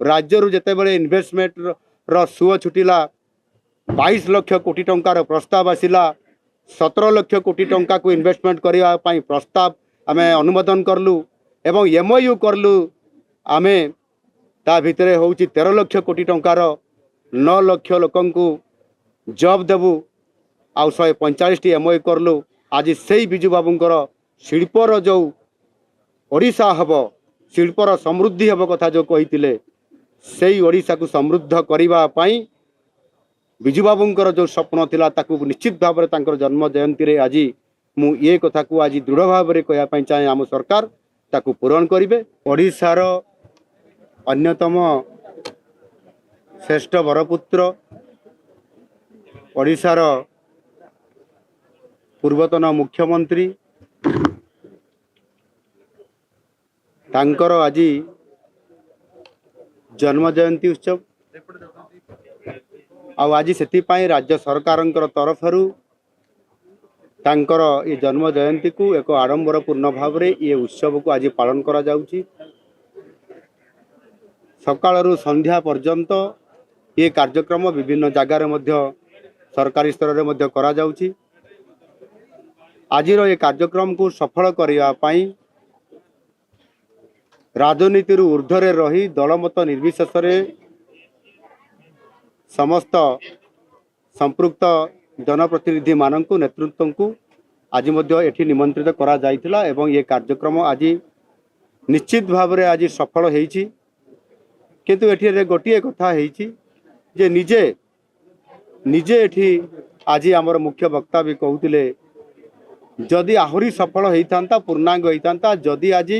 राज्य जितेबाला investment suo छुटिला 22 lakh कोटी टंकार प्रस्ताव आसिला 17 लाख कोटी टंका को इन्वेस्टमेंट करने प्रस्ताव आम अनुमोदन करलु एवं एमओयू करलु आमे ता भितरे हूँ 13 लाख कोटी टंकार 9 लाख लोक जॉब देबू आउ 145 एमओयू करलु। आज से बिजू बाबूंकर शिल्पर जो ओडिशा हम शिल्पर समृद्धि हम कथा जो कही से ओडिशा को समृद्ध करने बिजू बाबूंकर जो स्वप्न थिला ताकू निश्चित भाव में जन्म जयंती रे आज मु ये कथा को आज दृढ़ भाव में कहना चाहे आम सरकार ताकू पूरण करेंगे। ओडिशार अन्यतम श्रेष्ठ बरपुत्र ओडिशार पूर्वतन मुख्यमंत्री तांकर आज जन्म जयंती उत्सव आज से राज्य सरकार तरफ तांकर ये जन्म जयंती को एक आडंबरपूर्ण भाव में ये उत्सव को आज पालन करा जाउची। सकाळरू संध्या पर्यंत ये कार्यक्रम विभिन्न जगार सरकारी स्तर में करा जाउची। आजिर ये कार्यक्रम को सफल करने राजनीति ऊर्ध्वर रही दलमत निर्विशेष समस्त संपृक्त जनप्रतिनिधि मानक नेतृत्व को आज एठी निमंत्रित करा जाइथिला एवं ये कार्यक्रम आज निश्चित भाव में आज सफल होईछि। किंतु एठी गोटे कथा होईछि जे निजे निजे एठी आज आमर मुख्य वक्ता भी कहते जदि आहुरी सफल होता पूर्णांग होता जदि आज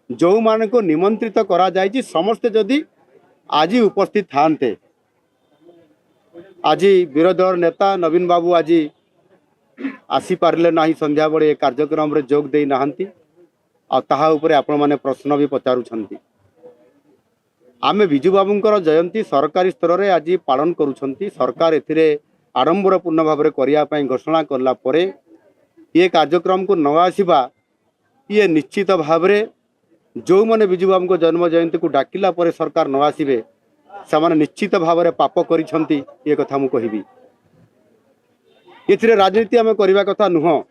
जो मान को निमंत्रित करा जाइछि समस्ते जदि आज उपस्थित थांते आज विरोधी दल नेता नवीन बाबू आज आसी पारे ना संध्या बेले कार्यक्रम रे जोग दे नाहंती आ उपरे आपण माने प्रश्न भी पचारुछंती। आमे बिजू बाबूंकर जयंती सरकारी स्तर में आज पालन करुछंती। सरकार एथिरे आडंबरपूर्ण भाव में करने घोषणा कला परे ये कार्यक्रम को न आसिबा ये निश्चित भाव में जो मैंने बिजू बाबू जन्म जयंती को डाकिला परे सरकार न आसिबे से निश्चित भाव में पाप करिछंती ये कथा मु कहिबी। एथिरे राजनीति आम करवा कथा नुह।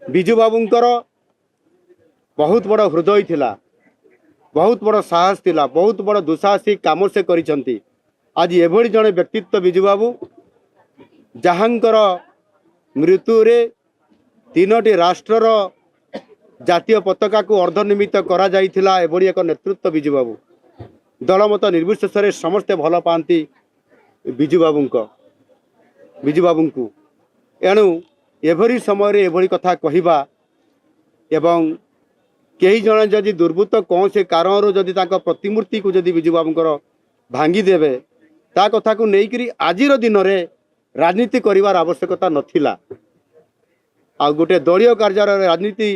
बिजू बाबूंकर बहुत बड़ हृदय थिला, बहुत बड़ साहस थिला, बहुत बड़ दुस्साहसिक काम से करिछंती। आज एभली जड़े व्यक्तित्व बिजू बाबू जहांकर मृत्यु रे 3टी राष्ट्रर जातीय पताका को अर्धनिर्मित करा जाइथिला। एभली एक नेतृत्व बिजू बाबू दलमत निर्विशेष समस्ते भल पाती बिजू बाबू को एणु एभरी समय एभली कथा कहवा एवं कई जन जदि दुर्बृत्त कौन से कारण जदि प्रतिमूर्ति को जदि बिजू बाबूंकर भांगी देवे ता कथा को लेकर आजिर दिन में राजनीति करिवार आवश्यकता नथिला। आ गोटे दलीय कार्य राजनीति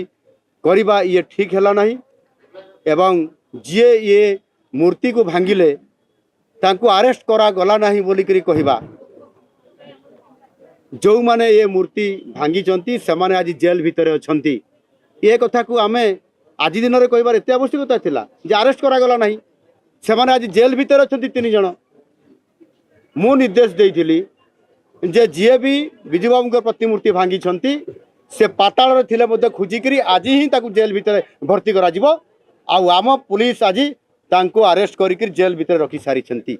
करवा ये ठीक है नहीं एवं जी ये मूर्ति को भांगिले तांको अरेस्ट करा गला नहीं बोलिकरी कहवा। जो माने ये मूर्ति भांगी चंती से माने आज जेल भितर अछंती ये कथा को आमे आज दिन में कहबार एत आवश्यकता थिला जे अरेस्ट करा गला नहीं से माने आज जेल भितर अछंती 3 जण। मु निर्देश देइथिली जे जी भी बिजू बाबूंकर प्रतिमूर्ति भांगी चंती से पाताल रे थिले मध्ये खुजिकरी आज ही ताकू जेल भितर भर्ती करा जिवो। आम पुलिस आज तांको अरेस्ट करिक जेल भितर रखी सारी छंती।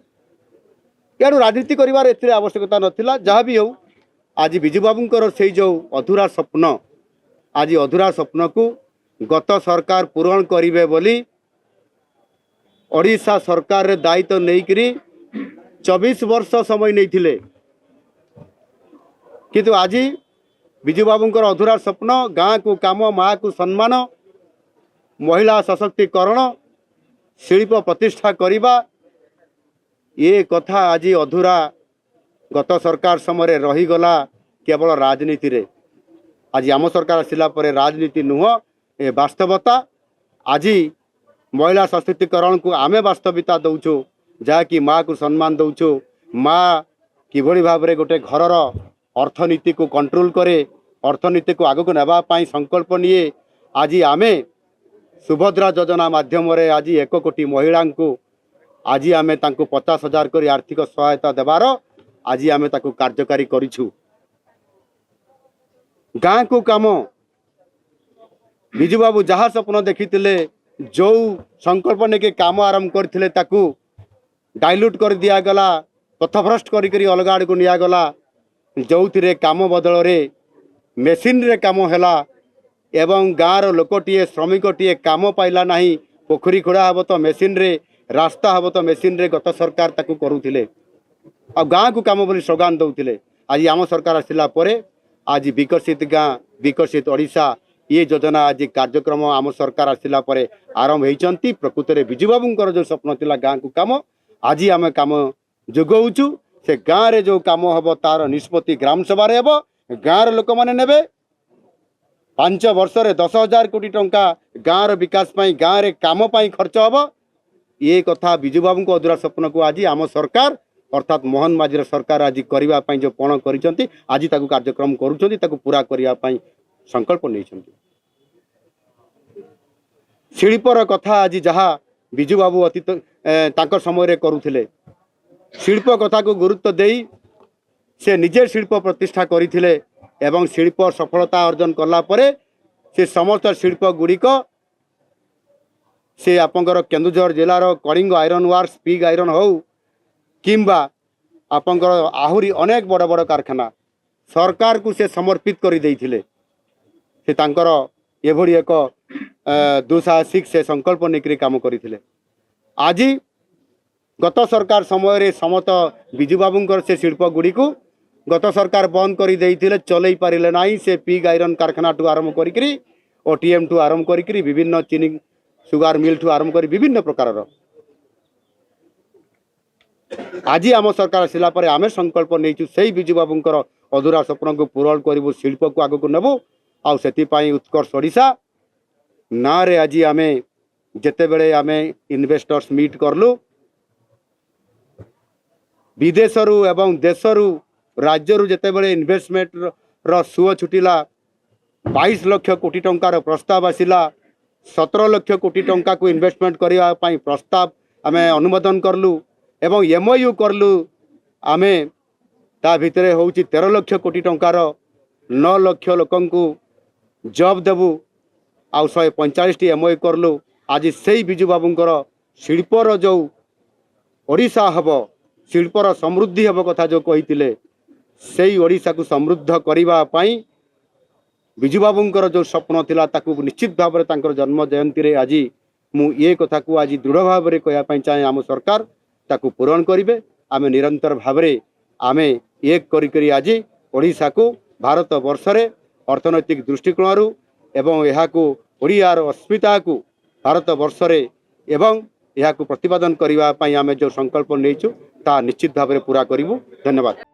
यार राजनीति करिवार एथिरे आवश्यकता नथिला। जहाँ भी हो आज बिजू बाबूंकर से जो अधूरा स्वप्न आज अधूरा स्वप्न को गत सरकार पूरण करिवे बोली ओडिशा सरकार रे दायित्व नेइकरी 24 वर्ष समय नहीं थिले। किंतु आज बिजू बाबूंकर अधूरा स्वप्न गाँ को काम माँ को सम्मान महिला सशक्तिकरण शिल्प प्रतिष्ठा करिबा ये कथा आज अधूरा गत सरकार समय रहीगला केवल राजनीति रे। आज आम सरकार आसिला परे राजनीति नुह ए वास्तवता। आज महिला सशक्तिकरण को आमे वास्तविकता दौचु जहाँकि माँ को सम्मान दौचु। माँ किभली भाव में गोटे घरर अर्थनीति को कंट्रोल करे अर्थनीति को आगक नेबाई संकल्प निए। आज आमे सुभद्रा योजना माध्यम आज 1 कोटी महिला को आज आम 50,000 कर आर्थिक सहायता देवार आज आम कार्यकारी करूँ। गाँ को काम विजु बाबू जहाँ स्वप्न देखी जो संकल्प नहीं काम आरंभ करते डाइल्यूट कर दिगला पथभ्रष्ट कर अलग आड़ को निगला जो थे काम बदल मेसीन रे काम है एवं गाँव लोकटे श्रमिकटे काम पाइला ना पोखरी खोड़ा हम तो मेसीन रे रास्ता हम तो मेसीन रे गत सरकार ताकू करुले आ गाँ को काम बोली स्लोगान दौले। आज आम सरकार आसला आज विकसित गाँ विकसित ओडिशा ये योजना आज कार्यक्रम आम सरकार आसला आरंभ होती। प्रकृत में विजु बाबूंकर जो स्वप्न थिला गाँ को काम आज आम काम जोगाऊचु। से गाँव रे जो काम हम तार निष्पत्ति ग्राम सभा हम गाँव लोक मैंने ने 5 वर्ष 10,000 कोटी टंका गाँव विकास गाँव रे काम खर्च हम ये कथा विजु बाबू को अधूरा स्वप्न को आज आम सरकार अर्थात मोहन माझीर सरकार आज करने जो पण कर आज कार्यक्रम करूँ पूरा करने संकल्प नहीं। शिल्पर कथा आज जहाँ विजु बाबू अतीत तांकर समय करुले शिल्प कथा को गुरुत्व दे से निजे शिल्प प्रतिष्ठा करते एवं शिल्प सफलता अर्जन कला परे से समस्त शिल्प गुड़िक से आपंकर केन्दुझर जिलार Kalinga iron works pig iron हो किंबा आपंकर आहुरी अनेक बड़ बड़ कारखाना सरकार को से समर्पित कर देइथिले। से तांकर एभली एक दुसाहसिक से संकल्प निकरी काम करथिले। आज गत सरकार समय समस्त विजु बाबूंकर से शिल्प गुड़ी को गत सरकार बंद कर देइथिले चलई पारिले नाही। से पिग आयरन कारखाना ठू आरंभ करी ओटीएम ठू आरंभ करी विभिन्न चीनी सुगार मिल ठू आरंभ कर विभिन्न प्रकार आज आम सरकार आसला आम संकल्प नहीं से विजु बाबूंकर अधूरा स्वप्न को पूरण करूँ शिल्प को आग को नेबू आउ से उत्कर्ष ओडिशा ना रे आज आम जिते बड़े आम इन्वेस्टर्स मीट करलु विदेशरू एवं देशरू राज्यरू जिते बड़े इन्वेस्टमेंट रो सुओ छुटिला 22 लाख कोटी टंकार प्रस्ताव आसिला 17 लाख कोटी टंका को इन्वेस्टमेंट करने प्रस्ताव आम अनुमोदन करलु एवं एमओयू करलु आमे ता भितरे होउची 13 लाख कोटी टंकार 9 लाख लोकन को जॉब देबू आउ 145 एमओयू करलु। आज से विजु बाबूंकर शिल्पर जो ओडिशा हब शिल्पर समृद्धि हब कथा जो कही से ओडिशा को समृद्ध करने विजु बाबूंकर जो स्वप्न थिला ताकू निश्चित भाव में तांकर जन्म जयंती रे आज मु ये कथा को आज दृढ़ भाव में कहना चाहे आम सरकार ताकू पूरण करेंगे। आम निरंतर भाव में आम एक करी आज ओडिशा को भारत वर्ष रे अर्थनैतिक दृष्टिकोण एवं यहाँ को ओडियार अस्मिता को भारत वर्ष रे एवं यहाँ को प्रतिपादन करने आम जो संकल्प नहीं ता निश्चित भाव में पूरा करूँ। धन्यवाद।